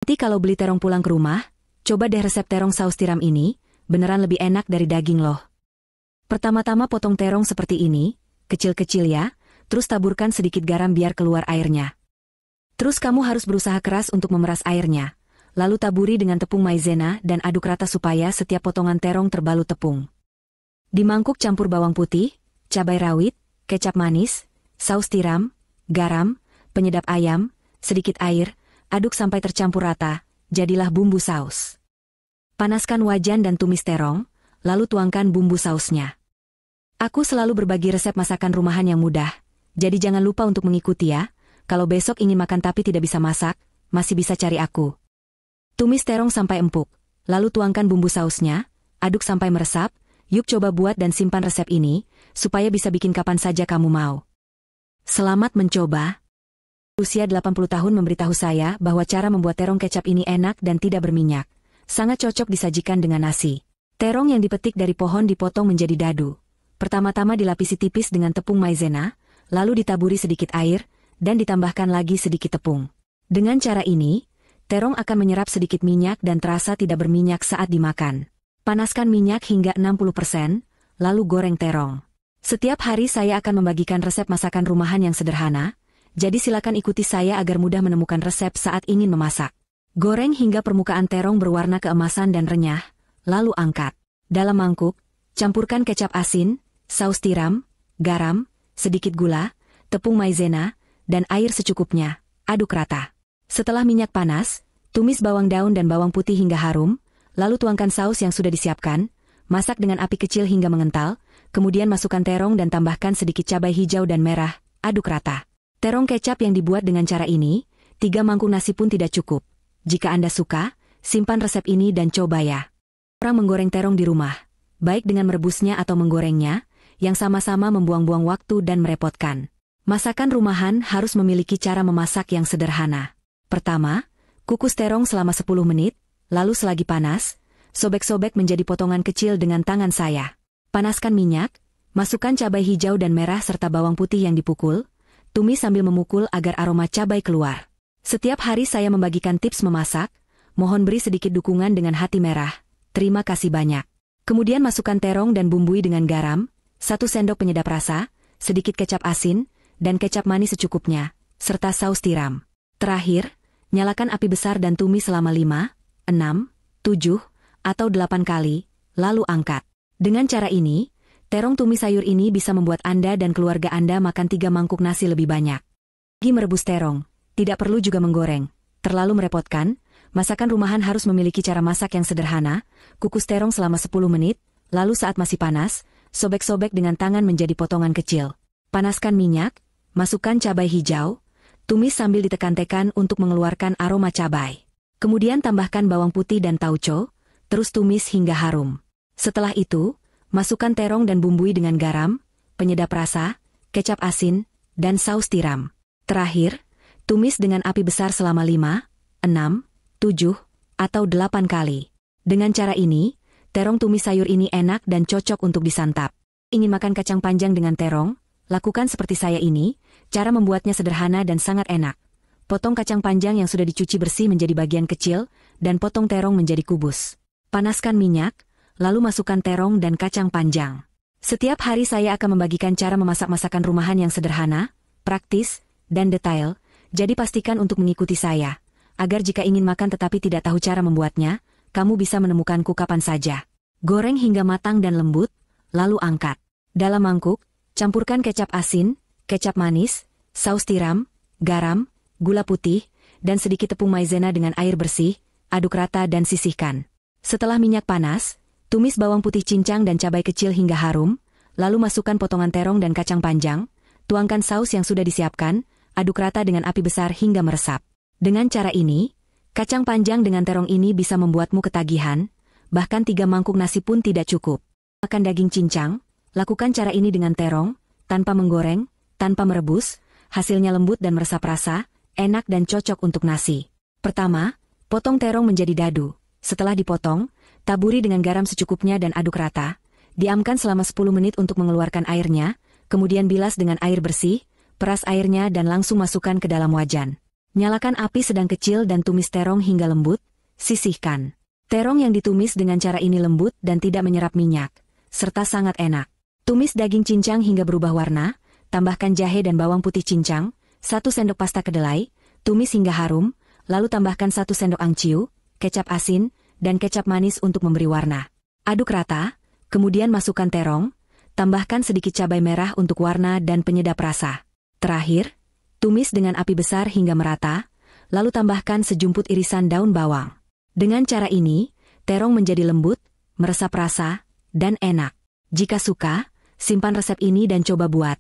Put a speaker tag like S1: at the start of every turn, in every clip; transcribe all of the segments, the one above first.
S1: Nanti kalau beli terong pulang ke rumah, coba deh resep terong saus tiram ini, beneran lebih enak dari daging loh. Pertama-tama potong terong seperti ini, kecil-kecil ya, terus taburkan sedikit garam biar keluar airnya. Terus kamu harus berusaha keras untuk memeras airnya, lalu taburi dengan tepung maizena dan aduk rata supaya setiap potongan terong terbalut tepung. Di mangkuk campur bawang putih, cabai rawit, kecap manis, saus tiram, garam, penyedap ayam, sedikit air, aduk sampai tercampur rata, jadilah bumbu saus. Panaskan wajan dan tumis terong, lalu tuangkan bumbu sausnya. Aku selalu berbagi resep masakan rumahan yang mudah, jadi jangan lupa untuk mengikuti ya. Kalau besok ingin makan tapi tidak bisa masak, masih bisa cari aku. Tumis terong sampai empuk, lalu tuangkan bumbu sausnya, aduk sampai meresap. Yuk coba buat dan simpan resep ini, supaya bisa bikin kapan saja kamu mau. Selamat mencoba. Usia 80 tahun memberitahu saya bahwa cara membuat terong kecap ini enak dan tidak berminyak. Sangat cocok disajikan dengan nasi. Terong yang dipetik dari pohon dipotong menjadi dadu. Pertama-tama dilapisi tipis dengan tepung maizena, lalu ditaburi sedikit air, dan ditambahkan lagi sedikit tepung. Dengan cara ini, terong akan menyerap sedikit minyak dan terasa tidak berminyak saat dimakan. Panaskan minyak hingga 60%, lalu goreng terong. Setiap hari saya akan membagikan resep masakan rumahan yang sederhana, jadi silakan ikuti saya agar mudah menemukan resep saat ingin memasak. Goreng hingga permukaan terong berwarna keemasan dan renyah, lalu angkat. Dalam mangkuk, campurkan kecap asin, saus tiram, garam, sedikit gula, tepung maizena, dan air secukupnya. Aduk rata. Setelah minyak panas, tumis bawang daun dan bawang putih hingga harum, lalu tuangkan saus yang sudah disiapkan, masak dengan api kecil hingga mengental, kemudian masukkan terong dan tambahkan sedikit cabai hijau dan merah, aduk rata. Terong kecap yang dibuat dengan cara ini, 3 mangkuk nasi pun tidak cukup. Jika Anda suka, simpan resep ini dan coba ya. Orang menggoreng terong di rumah, baik dengan merebusnya atau menggorengnya, yang sama-sama membuang-buang waktu dan merepotkan. Masakan rumahan harus memiliki cara memasak yang sederhana. Pertama, kukus terong selama 10 menit, lalu selagi panas, sobek-sobek menjadi potongan kecil dengan tangan saya. Panaskan minyak, masukkan cabai hijau dan merah serta bawang putih yang dipukul, tumis sambil memukul agar aroma cabai keluar. Setiap hari saya membagikan tips memasak, mohon beri sedikit dukungan dengan hati merah. Terima kasih banyak. Kemudian masukkan terong dan bumbui dengan garam, 1 sendok penyedap rasa, sedikit kecap asin, dan kecap manis secukupnya, serta saus tiram. Terakhir, nyalakan api besar dan tumis selama 5, 6, 7, atau 8 kali, lalu angkat. Dengan cara ini, terong tumis sayur ini bisa membuat Anda dan keluarga Anda makan 3 mangkuk nasi lebih banyak. Bagi merebus terong, tidak perlu juga menggoreng. Terlalu merepotkan, masakan rumahan harus memiliki cara masak yang sederhana. Kukus terong selama 10 menit, lalu saat masih panas, sobek-sobek dengan tangan menjadi potongan kecil. Panaskan minyak, masukkan cabai hijau, tumis sambil ditekan-tekan untuk mengeluarkan aroma cabai. Kemudian tambahkan bawang putih dan tauco, terus tumis hingga harum. Setelah itu, masukkan terong dan bumbui dengan garam, penyedap rasa, kecap asin, dan saus tiram. Terakhir, tumis dengan api besar selama 5, 6, 7, atau 8 kali. Dengan cara ini, terong tumis sayur ini enak dan cocok untuk disantap. Ingin makan kacang panjang dengan terong? Lakukan seperti saya ini, cara membuatnya sederhana dan sangat enak. Potong kacang panjang yang sudah dicuci bersih menjadi bagian kecil, dan potong terong menjadi kubus. Panaskan minyak, lalu masukkan terong dan kacang panjang. Setiap hari saya akan membagikan cara memasak masakan rumahan yang sederhana, praktis, dan detail, jadi pastikan untuk mengikuti saya, agar jika ingin makan tetapi tidak tahu cara membuatnya, kamu bisa menemukanku kapan saja. Goreng hingga matang dan lembut, lalu angkat. Dalam mangkuk, campurkan kecap asin, kecap manis, saus tiram, garam, gula putih, dan sedikit tepung maizena dengan air bersih, aduk rata dan sisihkan. Setelah minyak panas, tumis bawang putih cincang dan cabai kecil hingga harum, lalu masukkan potongan terong dan kacang panjang, tuangkan saus yang sudah disiapkan, aduk rata dengan api besar hingga meresap. Dengan cara ini, kacang panjang dengan terong ini bisa membuatmu ketagihan, bahkan 3 mangkuk nasi pun tidak cukup. Makan daging cincang, lakukan cara ini dengan terong, tanpa menggoreng, tanpa merebus, hasilnya lembut dan meresap rasa, enak dan cocok untuk nasi. Pertama, potong terong menjadi dadu. Setelah dipotong, taburi dengan garam secukupnya dan aduk rata. Diamkan selama 10 menit untuk mengeluarkan airnya, kemudian bilas dengan air bersih, peras airnya dan langsung masukkan ke dalam wajan. Nyalakan api sedang kecil dan tumis terong hingga lembut, sisihkan. Terong yang ditumis dengan cara ini lembut dan tidak menyerap minyak, serta sangat enak. Tumis daging cincang hingga berubah warna, tambahkan jahe dan bawang putih cincang, 1 sendok pasta kedelai, tumis hingga harum, lalu tambahkan 1 sendok angciu, kecap asin, dan kecap manis untuk memberi warna. Aduk rata, kemudian masukkan terong, tambahkan sedikit cabai merah untuk warna dan penyedap rasa. Terakhir, tumis dengan api besar hingga merata, lalu tambahkan sejumput irisan daun bawang. Dengan cara ini, terong menjadi lembut, meresap rasa, dan enak. Jika suka, simpan resep ini dan coba buat.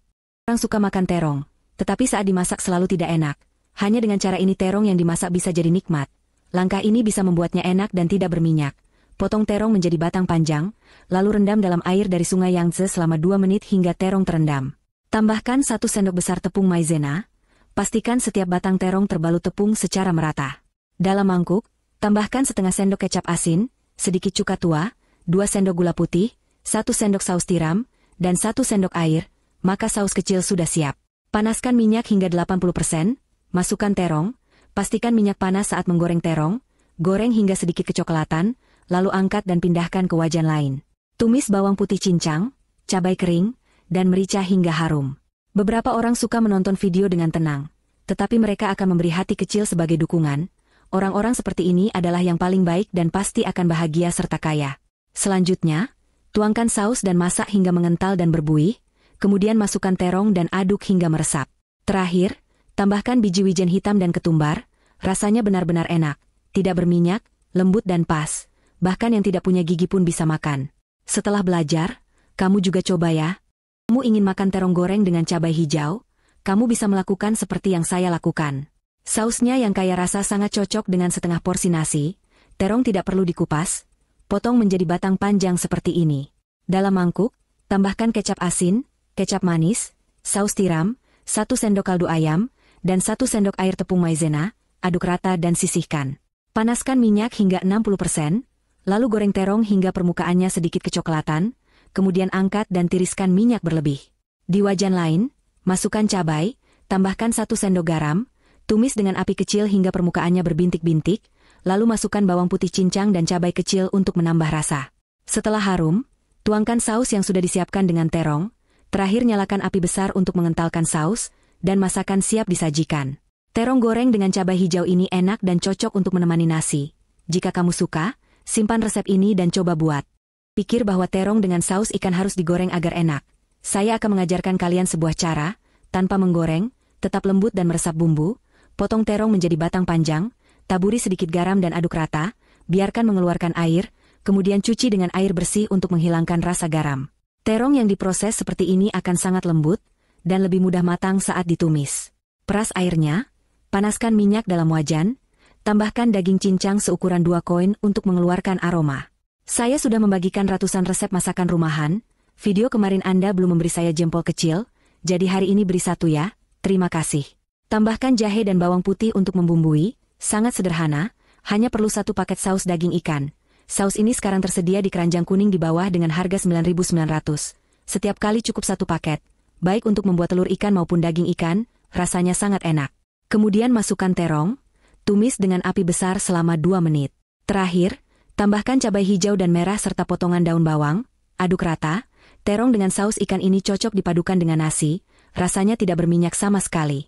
S1: Orang suka makan terong, tetapi saat dimasak selalu tidak enak. Hanya dengan cara ini terong yang dimasak bisa jadi nikmat. Langkah ini bisa membuatnya enak dan tidak berminyak. Potong terong menjadi batang panjang, lalu rendam dalam air dari sungai Yangtze selama 2 menit hingga terong terendam. Tambahkan 1 sendok besar tepung maizena. Pastikan setiap batang terong terbalut tepung secara merata. Dalam mangkuk, tambahkan setengah sendok kecap asin, sedikit cuka tua, 2 sendok gula putih, 1 sendok saus tiram, dan 1 sendok air, maka saus kecil sudah siap. Panaskan minyak hingga 80%, masukkan terong, pastikan minyak panas saat menggoreng terong, goreng hingga sedikit kecoklatan, lalu angkat dan pindahkan ke wajan lain. Tumis bawang putih cincang, cabai kering, dan merica hingga harum. Beberapa orang suka menonton video dengan tenang, tetapi mereka akan memberi hati kecil sebagai dukungan. Orang-orang seperti ini adalah yang paling baik dan pasti akan bahagia serta kaya. Selanjutnya, tuangkan saus dan masak hingga mengental dan berbuih, kemudian masukkan terong dan aduk hingga meresap. Terakhir, tambahkan biji wijen hitam dan ketumbar, rasanya benar-benar enak, tidak berminyak, lembut dan pas, bahkan yang tidak punya gigi pun bisa makan. Setelah belajar, kamu juga coba ya. Kamu ingin makan terong goreng dengan cabai hijau? Kamu bisa melakukan seperti yang saya lakukan. Sausnya yang kaya rasa sangat cocok dengan setengah porsi nasi. Terong tidak perlu dikupas, potong menjadi batang panjang seperti ini. Dalam mangkuk, tambahkan kecap asin, kecap manis, saus tiram, 1 sendok kaldu ayam, dan 1 sendok air tepung maizena, aduk rata dan sisihkan. Panaskan minyak hingga 60%, lalu goreng terong hingga permukaannya sedikit kecoklatan, kemudian angkat dan tiriskan minyak berlebih. Di wajan lain, masukkan cabai, tambahkan 1 sendok garam, tumis dengan api kecil hingga permukaannya berbintik-bintik, lalu masukkan bawang putih cincang dan cabai kecil untuk menambah rasa. Setelah harum, tuangkan saus yang sudah disiapkan dengan terong, terakhir nyalakan api besar untuk mengentalkan saus, dan masakan siap disajikan. Terong goreng dengan cabai hijau ini enak dan cocok untuk menemani nasi. Jika kamu suka, simpan resep ini dan coba buat. Pikir bahwa terong dengan saus ikan harus digoreng agar enak. Saya akan mengajarkan kalian sebuah cara, tanpa menggoreng, tetap lembut dan meresap bumbu. Potong terong menjadi batang panjang, taburi sedikit garam dan aduk rata, biarkan mengeluarkan air, kemudian cuci dengan air bersih untuk menghilangkan rasa garam. Terong yang diproses seperti ini akan sangat lembut, dan lebih mudah matang saat ditumis. Peras airnya, panaskan minyak dalam wajan, tambahkan daging cincang seukuran 2 koin untuk mengeluarkan aroma. Saya sudah membagikan ratusan resep masakan rumahan, video kemarin Anda belum memberi saya jempol kecil, jadi hari ini beri 1 ya, terima kasih. Tambahkan jahe dan bawang putih untuk membumbui, sangat sederhana, hanya perlu 1 paket saus daging ikan. Saus ini sekarang tersedia di keranjang kuning di bawah dengan harga 9.900. Setiap kali cukup 1 paket, baik untuk membuat telur ikan maupun daging ikan, rasanya sangat enak. Kemudian masukkan terong, tumis dengan api besar selama 2 menit. Terakhir, tambahkan cabai hijau dan merah serta potongan daun bawang, aduk rata. Terong dengan saus ikan ini cocok dipadukan dengan nasi, rasanya tidak berminyak sama sekali.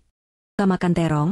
S1: Suka makan terong,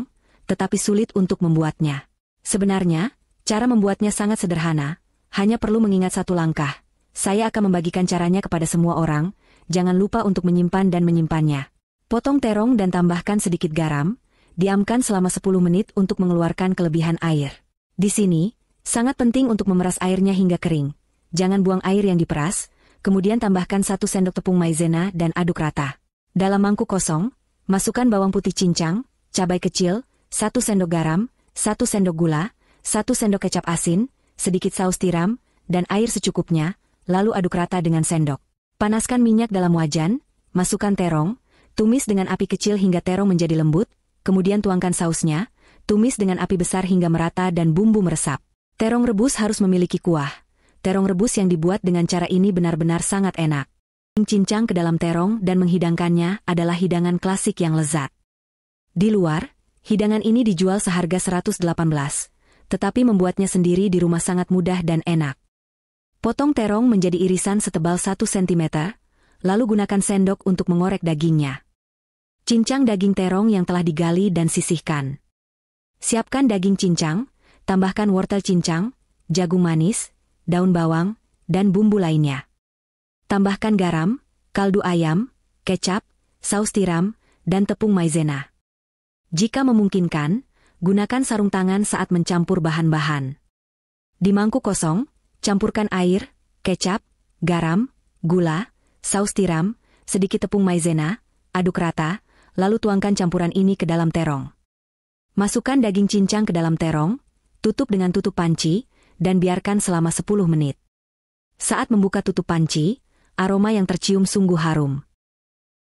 S1: tetapi sulit untuk membuatnya. Sebenarnya, cara membuatnya sangat sederhana, hanya perlu mengingat 1 langkah. Saya akan membagikan caranya kepada semua orang, jangan lupa untuk menyimpan dan menyimpannya. Potong terong dan tambahkan sedikit garam, diamkan selama 10 menit untuk mengeluarkan kelebihan air. Di sini, sangat penting untuk memeras airnya hingga kering. Jangan buang air yang diperas, kemudian tambahkan 1 sendok tepung maizena dan aduk rata. Dalam mangkuk kosong, masukkan bawang putih cincang, cabai kecil, 1 sendok garam, 1 sendok gula, 1 sendok kecap asin, sedikit saus tiram, dan air secukupnya, lalu aduk rata dengan sendok. Panaskan minyak dalam wajan, masukkan terong, tumis dengan api kecil hingga terong menjadi lembut, kemudian tuangkan sausnya, tumis dengan api besar hingga merata dan bumbu meresap. Terong rebus harus memiliki kuah. Terong rebus yang dibuat dengan cara ini benar-benar sangat enak. Cincang ke dalam terong dan menghidangkannya adalah hidangan klasik yang lezat. Di luar, Hidangan ini dijual seharga 118, tetapi membuatnya sendiri di rumah sangat mudah dan enak. Potong terong menjadi irisan setebal 1 cm, lalu gunakan sendok untuk mengorek dagingnya. Cincang daging terong yang telah digali dan sisihkan. Siapkan daging cincang, tambahkan wortel cincang, jagung manis, daun bawang, dan bumbu lainnya. Tambahkan garam, kaldu ayam, kecap, saus tiram, dan tepung maizena. Jika memungkinkan, gunakan sarung tangan saat mencampur bahan-bahan. Di mangkuk kosong, campurkan air, kecap, garam, gula, saus tiram, sedikit tepung maizena, aduk rata, lalu tuangkan campuran ini ke dalam terong. Masukkan daging cincang ke dalam terong, tutup dengan tutup panci, dan biarkan selama 10 menit. Saat membuka tutup panci, aroma yang tercium sungguh harum.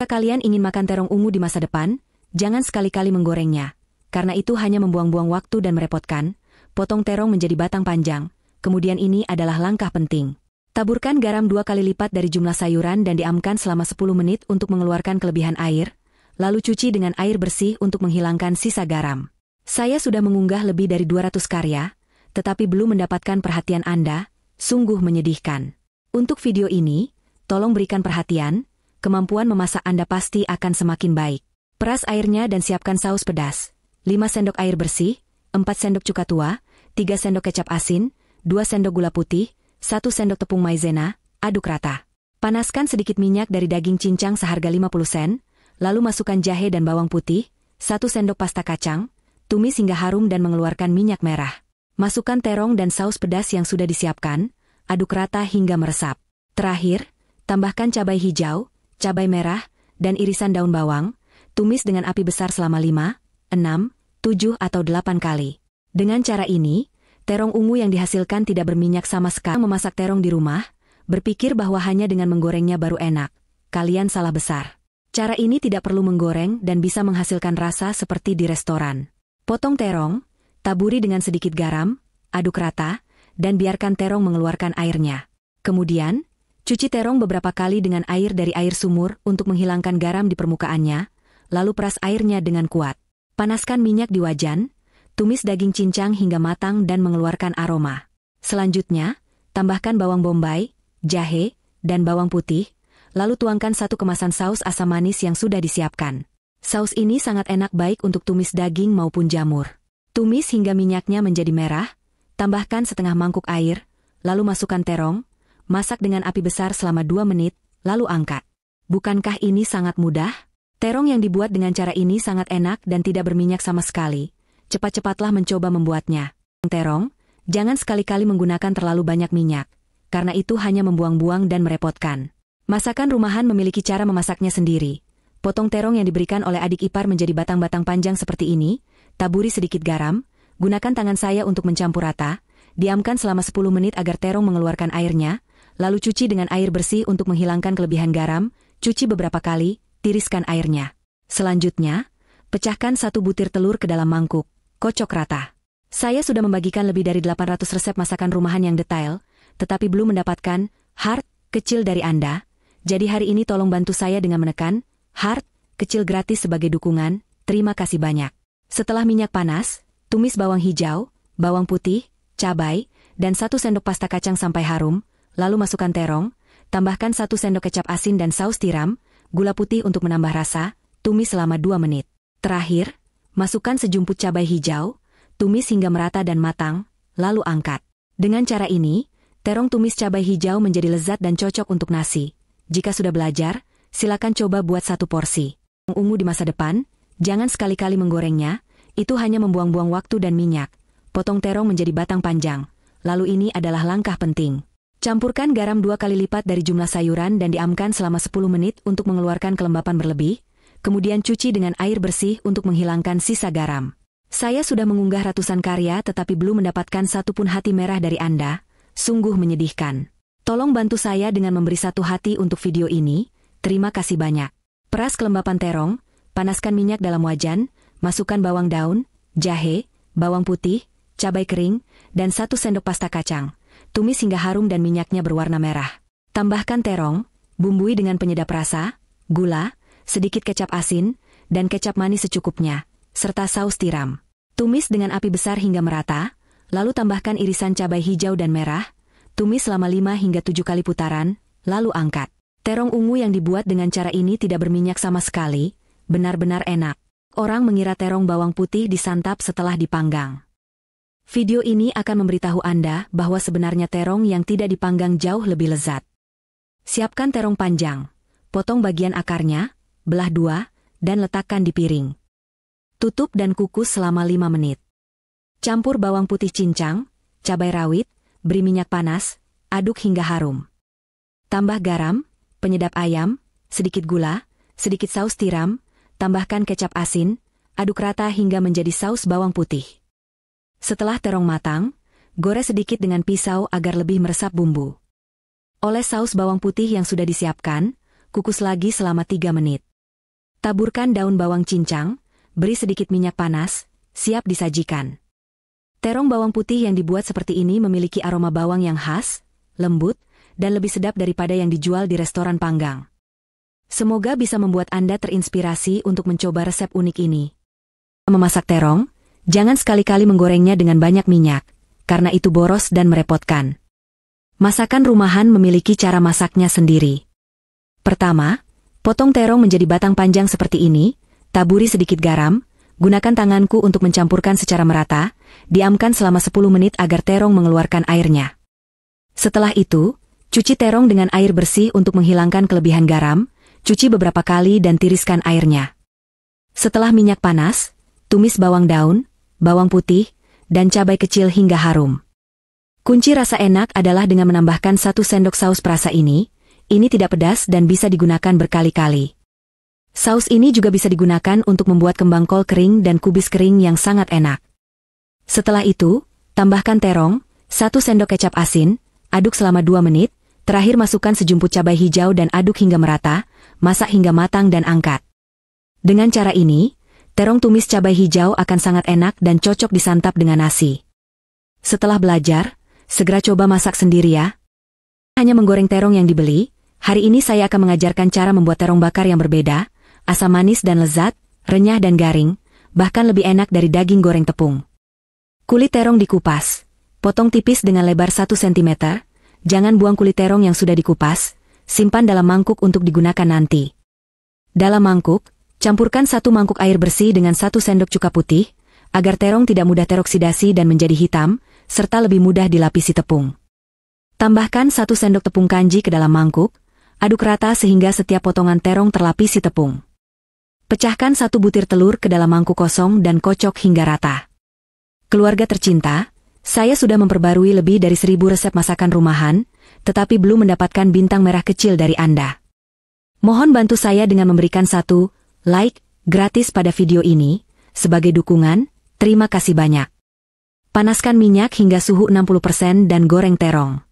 S1: Jika kalian ingin makan terong ungu di masa depan, jangan sekali-kali menggorengnya, karena itu hanya membuang-buang waktu dan merepotkan. Potong terong menjadi batang panjang, kemudian ini adalah langkah penting. Taburkan garam 2 kali lipat dari jumlah sayuran dan diamkan selama 10 menit untuk mengeluarkan kelebihan air, lalu cuci dengan air bersih untuk menghilangkan sisa garam. Saya sudah mengunggah lebih dari 200 karya, tetapi belum mendapatkan perhatian Anda, sungguh menyedihkan. Untuk video ini, tolong berikan perhatian, kemampuan memasak Anda pasti akan semakin baik. Peras airnya dan siapkan saus pedas. 5 sendok air bersih, 4 sendok cuka tua, 3 sendok kecap asin, 2 sendok gula putih, 1 sendok tepung maizena, aduk rata. Panaskan sedikit minyak dari daging cincang seharga 50 sen, lalu masukkan jahe dan bawang putih, 1 sendok pasta kacang, tumis hingga harum dan mengeluarkan minyak merah. Masukkan terong dan saus pedas yang sudah disiapkan, aduk rata hingga meresap. Terakhir, tambahkan cabai hijau, cabai merah, dan irisan daun bawang. Tumis dengan api besar selama 5, 6, 7 atau 8 kali. Dengan cara ini, terong ungu yang dihasilkan tidak berminyak sama sekali. Memasak terong di rumah, berpikir bahwa hanya dengan menggorengnya baru enak. Kalian salah besar. Cara ini tidak perlu menggoreng dan bisa menghasilkan rasa seperti di restoran. Potong terong, taburi dengan sedikit garam, aduk rata, dan biarkan terong mengeluarkan airnya. Kemudian, cuci terong beberapa kali dengan air dari air sumur untuk menghilangkan garam di permukaannya, lalu peras airnya dengan kuat. Panaskan minyak di wajan, tumis daging cincang hingga matang dan mengeluarkan aroma. Selanjutnya, tambahkan bawang bombay, jahe, dan bawang putih, lalu tuangkan 1 kemasan saus asam manis yang sudah disiapkan. Saus ini sangat enak baik untuk tumis daging maupun jamur. Tumis hingga minyaknya menjadi merah, tambahkan setengah mangkuk air, lalu masukkan terong, masak dengan api besar selama 2 menit, lalu angkat. Bukankah ini sangat mudah? Terong yang dibuat dengan cara ini sangat enak dan tidak berminyak sama sekali. Cepat-cepatlah mencoba membuatnya. Terong, jangan sekali-kali menggunakan terlalu banyak minyak, karena itu hanya membuang-buang dan merepotkan. Masakan rumahan memiliki cara memasaknya sendiri. Potong terong yang diberikan oleh adik ipar menjadi batang-batang panjang seperti ini, taburi sedikit garam, gunakan tangan saya untuk mencampur rata, diamkan selama 10 menit agar terong mengeluarkan airnya, lalu cuci dengan air bersih untuk menghilangkan kelebihan garam, cuci beberapa kali, tiriskan airnya. Selanjutnya, pecahkan 1 butir telur ke dalam mangkuk, kocok rata. Saya sudah membagikan lebih dari 800 resep masakan rumahan yang detail, tetapi belum mendapatkan heart kecil dari Anda, jadi hari ini tolong bantu saya dengan menekan heart kecil gratis sebagai dukungan, terima kasih banyak. Setelah minyak panas, tumis bawang hijau, bawang putih, cabai, dan 1 sendok pasta kacang sampai harum, lalu masukkan terong, tambahkan 1 sendok kecap asin dan saus tiram, gula putih untuk menambah rasa, tumis selama 2 menit. Terakhir, masukkan sejumput cabai hijau, tumis hingga merata dan matang, lalu angkat. Dengan cara ini, terong tumis cabai hijau menjadi lezat dan cocok untuk nasi. Jika sudah belajar, silakan coba buat 1 porsi. Ungu di masa depan, jangan sekali-kali menggorengnya, itu hanya membuang-buang waktu dan minyak. Potong terong menjadi batang panjang. Lalu ini adalah langkah penting. Campurkan garam 2 kali lipat dari jumlah sayuran dan diamkan selama 10 menit untuk mengeluarkan kelembapan berlebih, kemudian cuci dengan air bersih untuk menghilangkan sisa garam. Saya sudah mengunggah ratusan karya tetapi belum mendapatkan satupun hati merah dari Anda, sungguh menyedihkan. Tolong bantu saya dengan memberi 1 hati untuk video ini, terima kasih banyak. Peras kelembapan terong, panaskan minyak dalam wajan, masukkan bawang daun, jahe, bawang putih, cabai kering, dan 1 sendok pasta kacang. Tumis hingga harum dan minyaknya berwarna merah. Tambahkan terong, bumbui dengan penyedap rasa, gula, sedikit kecap asin, dan kecap manis secukupnya. serta saus tiram. Tumis dengan api besar hingga merata, lalu tambahkan irisan cabai hijau dan merah, tumis selama 5 hingga 7 kali putaran, lalu angkat. Terong ungu yang dibuat dengan cara ini tidak berminyak sama sekali, benar-benar enak. Orang mengira terong bawang putih disantap setelah dipanggang. Video ini akan memberitahu Anda bahwa sebenarnya terong yang tidak dipanggang jauh lebih lezat. Siapkan terong panjang, potong bagian akarnya, belah 2, dan letakkan di piring. Tutup dan kukus selama 5 menit. Campur bawang putih cincang, cabai rawit, beri minyak panas, aduk hingga harum. Tambah garam, penyedap ayam, sedikit gula, sedikit saus tiram, tambahkan kecap asin, aduk rata hingga menjadi saus bawang putih. Setelah terong matang, gores sedikit dengan pisau agar lebih meresap bumbu. Oles saus bawang putih yang sudah disiapkan, kukus lagi selama 3 menit. Taburkan daun bawang cincang, beri sedikit minyak panas, siap disajikan. Terong bawang putih yang dibuat seperti ini memiliki aroma bawang yang khas, lembut, dan lebih sedap daripada yang dijual di restoran panggang. Semoga bisa membuat Anda terinspirasi untuk mencoba resep unik ini. Memasak terong, jangan sekali-kali menggorengnya dengan banyak minyak, karena itu boros dan merepotkan. Masakan rumahan memiliki cara masaknya sendiri. Pertama, potong terong menjadi batang panjang seperti ini, taburi sedikit garam, gunakan tanganku untuk mencampurkan secara merata, diamkan selama 10 menit agar terong mengeluarkan airnya. Setelah itu, cuci terong dengan air bersih untuk menghilangkan kelebihan garam, cuci beberapa kali dan tiriskan airnya. Setelah minyak panas, tumis bawang daun, bawang putih, dan cabai kecil hingga harum. Kunci rasa enak adalah dengan menambahkan 1 sendok saus perasa ini tidak pedas dan bisa digunakan berkali-kali. Saus ini juga bisa digunakan untuk membuat kembang kol kering dan kubis kering yang sangat enak. Setelah itu, tambahkan terong, 1 sendok kecap asin, aduk selama 2 menit, terakhir masukkan sejumput cabai hijau dan aduk hingga merata, masak hingga matang dan angkat. Dengan cara ini, terong tumis cabai hijau akan sangat enak dan cocok disantap dengan nasi. Setelah belajar, segera coba masak sendiri ya. Hanya menggoreng terong yang dibeli, hari ini saya akan mengajarkan cara membuat terong bakar yang berbeda, asam manis dan lezat, renyah dan garing, bahkan lebih enak dari daging goreng tepung. Kulit terong dikupas, potong tipis dengan lebar 1 cm, jangan buang kulit terong yang sudah dikupas, simpan dalam mangkuk untuk digunakan nanti. Dalam mangkuk, campurkan 1 mangkuk air bersih dengan 1 sendok cuka putih, agar terong tidak mudah teroksidasi dan menjadi hitam, serta lebih mudah dilapisi tepung. Tambahkan 1 sendok tepung kanji ke dalam mangkuk, aduk rata sehingga setiap potongan terong terlapisi tepung. Pecahkan 1 butir telur ke dalam mangkuk kosong dan kocok hingga rata. Keluarga tercinta, saya sudah memperbarui lebih dari 1000 resep masakan rumahan, tetapi belum mendapatkan bintang merah kecil dari Anda. Mohon bantu saya dengan memberikan 1 like gratis pada video ini, sebagai dukungan, terima kasih banyak. Panaskan minyak hingga suhu 60% dan goreng terong.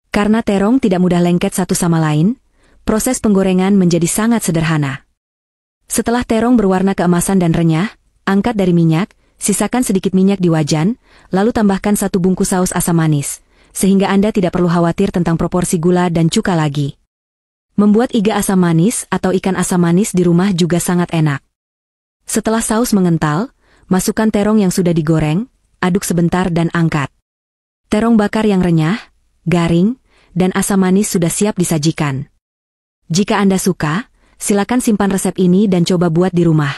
S1: Karena terong tidak mudah lengket satu sama lain, proses penggorengan menjadi sangat sederhana. Setelah terong berwarna keemasan dan renyah, angkat dari minyak, sisakan sedikit minyak di wajan, lalu tambahkan 1 bungkus saus asam manis, sehingga Anda tidak perlu khawatir tentang proporsi gula dan cuka lagi. Membuat iga asam manis atau ikan asam manis di rumah juga sangat enak. Setelah saus mengental, masukkan terong yang sudah digoreng, aduk sebentar dan angkat. Terong bakar yang renyah, garing, dan asam manis sudah siap disajikan. Jika Anda suka, silakan simpan resep ini dan coba buat di rumah.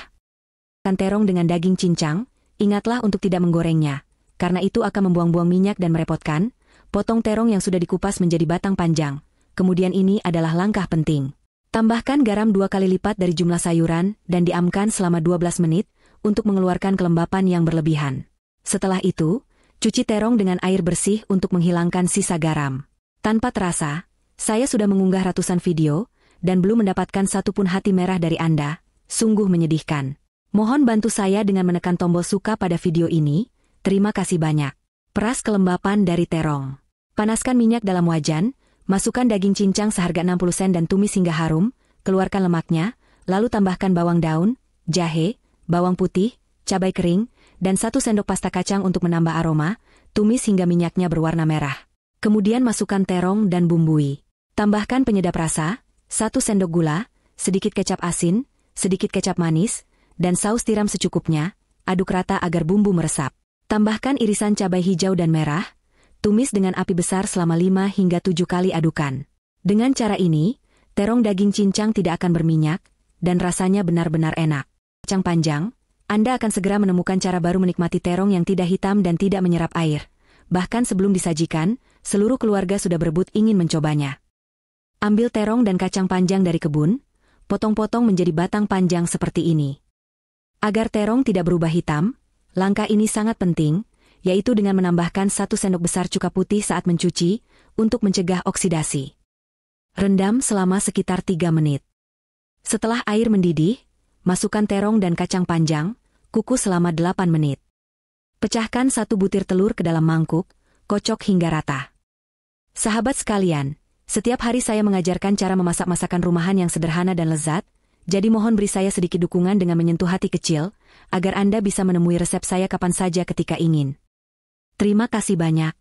S1: Terong dengan daging cincang, ingatlah untuk tidak menggorengnya, karena itu akan membuang-buang minyak dan merepotkan. Potong terong yang sudah dikupas menjadi batang panjang. Kemudian ini adalah langkah penting. Tambahkan garam 2 kali lipat dari jumlah sayuran dan diamkan selama 12 menit untuk mengeluarkan kelembapan yang berlebihan. Setelah itu, cuci terong dengan air bersih untuk menghilangkan sisa garam. Tanpa terasa, saya sudah mengunggah ratusan video dan belum mendapatkan satupun hati merah dari Anda. Sungguh menyedihkan. Mohon bantu saya dengan menekan tombol suka pada video ini. Terima kasih banyak. Peras kelembapan dari terong. Panaskan minyak dalam wajan. Masukkan daging cincang seharga 60 sen dan tumis hingga harum, keluarkan lemaknya, lalu tambahkan bawang daun, jahe, bawang putih, cabai kering, dan 1 sendok pasta kacang untuk menambah aroma, tumis hingga minyaknya berwarna merah. Kemudian masukkan terong dan bumbui. Tambahkan penyedap rasa, 1 sendok gula, sedikit kecap asin, sedikit kecap manis, dan saus tiram secukupnya, aduk rata agar bumbu meresap. Tambahkan irisan cabai hijau dan merah, tumis dengan api besar selama 5 hingga 7 kali adukan. Dengan cara ini, terong daging cincang tidak akan berminyak, dan rasanya benar-benar enak. Kacang panjang, Anda akan segera menemukan cara baru menikmati terong yang tidak hitam dan tidak menyerap air. Bahkan sebelum disajikan, seluruh keluarga sudah berebut ingin mencobanya. Ambil terong dan kacang panjang dari kebun, potong-potong menjadi batang panjang seperti ini. Agar terong tidak berubah hitam, langkah ini sangat penting, yaitu dengan menambahkan 1 sendok besar cuka putih saat mencuci, untuk mencegah oksidasi. Rendam selama sekitar 3 menit. Setelah air mendidih, masukkan terong dan kacang panjang, kukus selama 8 menit. Pecahkan 1 butir telur ke dalam mangkuk, kocok hingga rata. Sahabat sekalian, setiap hari saya mengajarkan cara memasak masakan rumahan yang sederhana dan lezat, jadi mohon beri saya sedikit dukungan dengan menyentuh hati kecil, agar Anda bisa menemui resep saya kapan saja ketika ingin. Terima kasih banyak.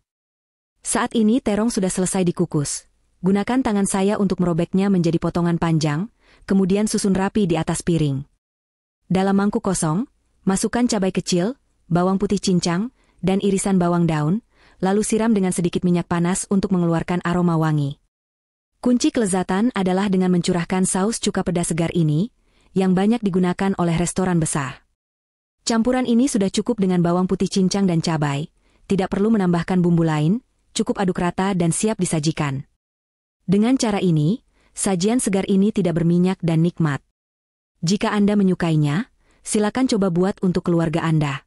S1: Saat ini terong sudah selesai dikukus. Gunakan tangan saya untuk merobeknya menjadi potongan panjang, kemudian susun rapi di atas piring. Dalam mangkuk kosong, masukkan cabai kecil, bawang putih cincang, dan irisan bawang daun, lalu siram dengan sedikit minyak panas untuk mengeluarkan aroma wangi. Kunci kelezatan adalah dengan mencurahkan saus cuka pedas segar ini, yang banyak digunakan oleh restoran besar. Campuran ini sudah cukup dengan bawang putih cincang dan cabai, tidak perlu menambahkan bumbu lain, cukup aduk rata dan siap disajikan. Dengan cara ini, sajian segar ini tidak berminyak dan nikmat. Jika Anda menyukainya, silakan coba buat untuk keluarga Anda.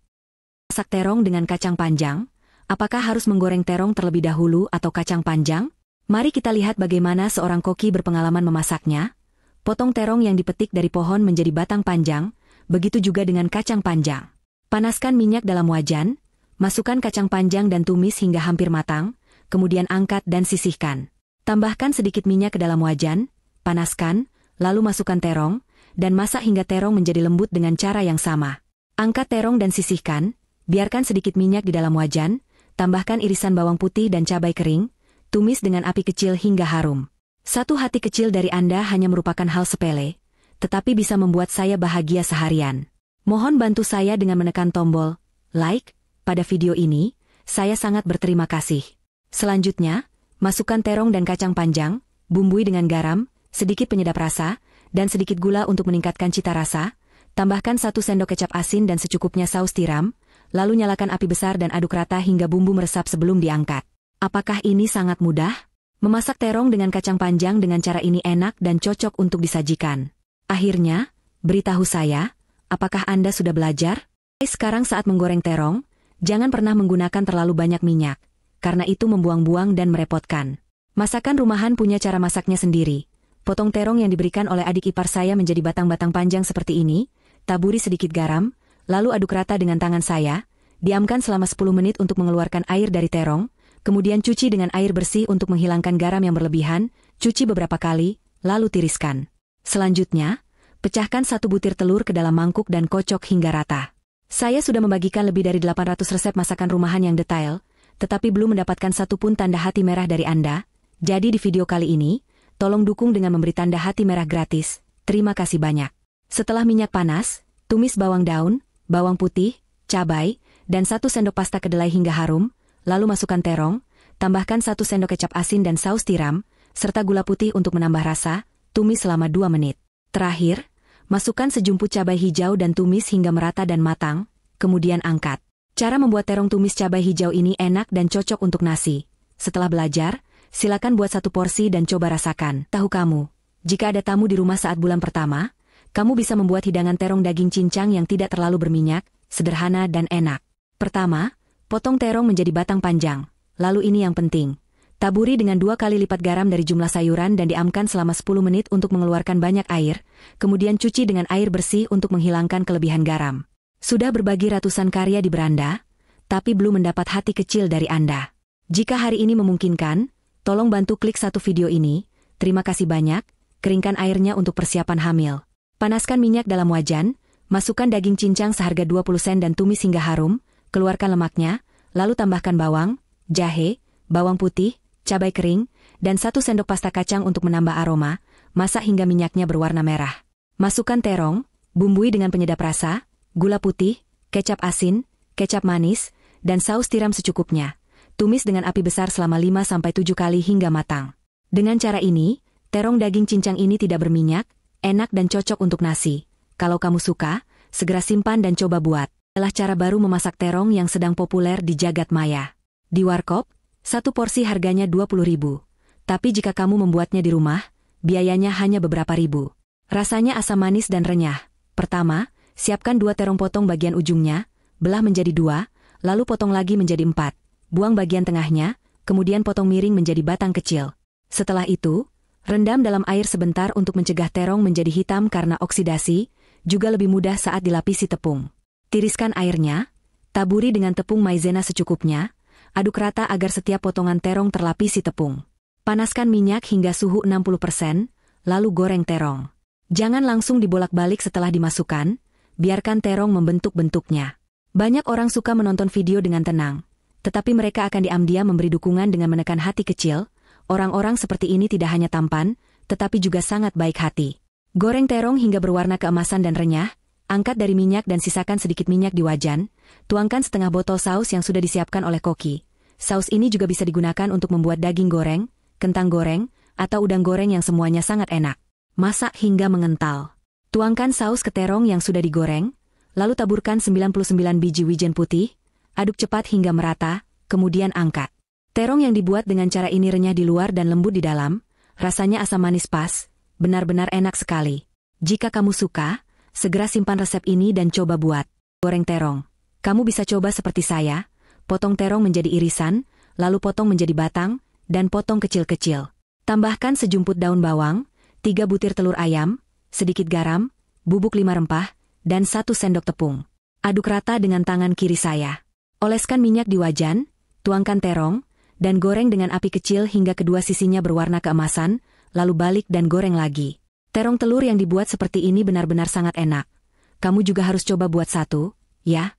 S1: Masak terong dengan kacang panjang, apakah harus menggoreng terong terlebih dahulu atau kacang panjang? Mari kita lihat bagaimana seorang koki berpengalaman memasaknya. Potong terong yang dipetik dari pohon menjadi batang panjang, begitu juga dengan kacang panjang. Panaskan minyak dalam wajan, masukkan kacang panjang dan tumis hingga hampir matang, kemudian angkat dan sisihkan. Tambahkan sedikit minyak ke dalam wajan, panaskan, lalu masukkan terong, dan masak hingga terong menjadi lembut dengan cara yang sama. Angkat terong dan sisihkan, biarkan sedikit minyak di dalam wajan, tambahkan irisan bawang putih dan cabai kering, tumis dengan api kecil hingga harum. 1 hati kecil dari Anda hanya merupakan hal sepele, tetapi bisa membuat saya bahagia seharian. Mohon bantu saya dengan menekan tombol like pada video ini, saya sangat berterima kasih. Selanjutnya, masukkan terong dan kacang panjang, bumbui dengan garam, sedikit penyedap rasa, dan sedikit gula untuk meningkatkan cita rasa, tambahkan 1 sendok kecap asin dan secukupnya saus tiram, lalu nyalakan api besar dan aduk rata hingga bumbu meresap sebelum diangkat. Apakah ini sangat mudah? Memasak terong dengan kacang panjang dengan cara ini enak dan cocok untuk disajikan. Akhirnya, beritahu saya, apakah Anda sudah belajar? Sekarang saat menggoreng terong, jangan pernah menggunakan terlalu banyak minyak, karena itu membuang-buang dan merepotkan. Masakan rumahan punya cara masaknya sendiri. Potong terong yang diberikan oleh adik ipar saya menjadi batang-batang panjang seperti ini, taburi sedikit garam, lalu aduk rata dengan tangan saya, diamkan selama 10 menit untuk mengeluarkan air dari terong, kemudian cuci dengan air bersih untuk menghilangkan garam yang berlebihan, cuci beberapa kali, lalu tiriskan. Selanjutnya, pecahkan 1 butir telur ke dalam mangkuk dan kocok hingga rata. Saya sudah membagikan lebih dari 800 resep masakan rumahan yang detail, tetapi belum mendapatkan satu pun tanda hati merah dari Anda, jadi di video kali ini, tolong dukung dengan memberi tanda hati merah gratis. Terima kasih banyak. Setelah minyak panas, tumis bawang daun, bawang putih, cabai, dan 1 sendok pasta kedelai hingga harum, lalu masukkan terong, tambahkan 1 sendok kecap asin dan saus tiram, serta gula putih untuk menambah rasa, tumis selama 2 menit. Terakhir, masukkan sejumput cabai hijau dan tumis hingga merata dan matang, kemudian angkat. Cara membuat terong tumis cabai hijau ini enak dan cocok untuk nasi. Setelah belajar, silakan buat 1 porsi dan coba rasakan. Tahu kamu, jika ada tamu di rumah saat bulan pertama, kamu bisa membuat hidangan terong daging cincang yang tidak terlalu berminyak, sederhana dan enak. Pertama, potong terong menjadi batang panjang. Lalu ini yang penting. Taburi dengan 2 kali lipat garam dari jumlah sayuran dan diamkan selama 10 menit untuk mengeluarkan banyak air, kemudian cuci dengan air bersih untuk menghilangkan kelebihan garam. Sudah berbagi ratusan karya di beranda, tapi belum mendapat hati kecil dari Anda. Jika hari ini memungkinkan, tolong bantu klik 1 video ini. Terima kasih banyak. Keringkan airnya untuk persiapan hamil. Panaskan minyak dalam wajan, masukkan daging cincang seharga 20 sen dan tumis hingga harum. Keluarkan lemaknya, lalu tambahkan bawang, jahe, bawang putih, cabai kering, dan 1 sendok pasta kacang untuk menambah aroma. Masak hingga minyaknya berwarna merah. Masukkan terong, bumbui dengan penyedap rasa, gula putih, kecap asin, kecap manis, dan saus tiram secukupnya. Tumis dengan api besar selama 5-7 kali hingga matang. Dengan cara ini, terong daging cincang ini tidak berminyak, enak dan cocok untuk nasi. Kalau kamu suka, segera simpan dan coba buat. Adalah cara baru memasak terong yang sedang populer di jagat maya. Di warkop, satu porsi harganya 20.000. Tapi jika kamu membuatnya di rumah, biayanya hanya beberapa ribu. Rasanya asam manis dan renyah. Pertama, siapkan 2 terong potong bagian ujungnya, belah menjadi 2, lalu potong lagi menjadi 4. Buang bagian tengahnya, kemudian potong miring menjadi batang kecil. Setelah itu, rendam dalam air sebentar untuk mencegah terong menjadi hitam karena oksidasi, juga lebih mudah saat dilapisi tepung. Tiriskan airnya, taburi dengan tepung maizena secukupnya, aduk rata agar setiap potongan terong terlapisi tepung. Panaskan minyak hingga suhu 60%, lalu goreng terong. Jangan langsung dibolak-balik setelah dimasukkan, biarkan terong membentuk bentuknya. Banyak orang suka menonton video dengan tenang, tetapi mereka akan diam-diam memberi dukungan dengan menekan hati kecil. Orang-orang seperti ini tidak hanya tampan, tetapi juga sangat baik hati. Goreng terong hingga berwarna keemasan dan renyah, angkat dari minyak dan sisakan sedikit minyak di wajan, tuangkan setengah botol saus yang sudah disiapkan oleh koki. Saus ini juga bisa digunakan untuk membuat daging goreng, kentang goreng, atau udang goreng yang semuanya sangat enak. Masak hingga mengental. Tuangkan saus ke terong yang sudah digoreng, lalu taburkan 99 biji wijen putih, aduk cepat hingga merata, kemudian angkat. Terong yang dibuat dengan cara ini renyah di luar dan lembut di dalam, rasanya asam manis pas, benar-benar enak sekali. Jika kamu suka, segera simpan resep ini dan coba buat. Goreng terong. Kamu bisa coba seperti saya, potong terong menjadi irisan, lalu potong menjadi batang, dan potong kecil-kecil. Tambahkan sejumput daun bawang, 3 butir telur ayam, sedikit garam, bubuk 5 rempah, dan 1 sendok tepung. Aduk rata dengan tangan kiri saya. Oleskan minyak di wajan, tuangkan terong, dan goreng dengan api kecil hingga kedua sisinya berwarna keemasan, lalu balik dan goreng lagi. Terong telur yang dibuat seperti ini benar-benar sangat enak. Kamu juga harus coba buat satu, ya.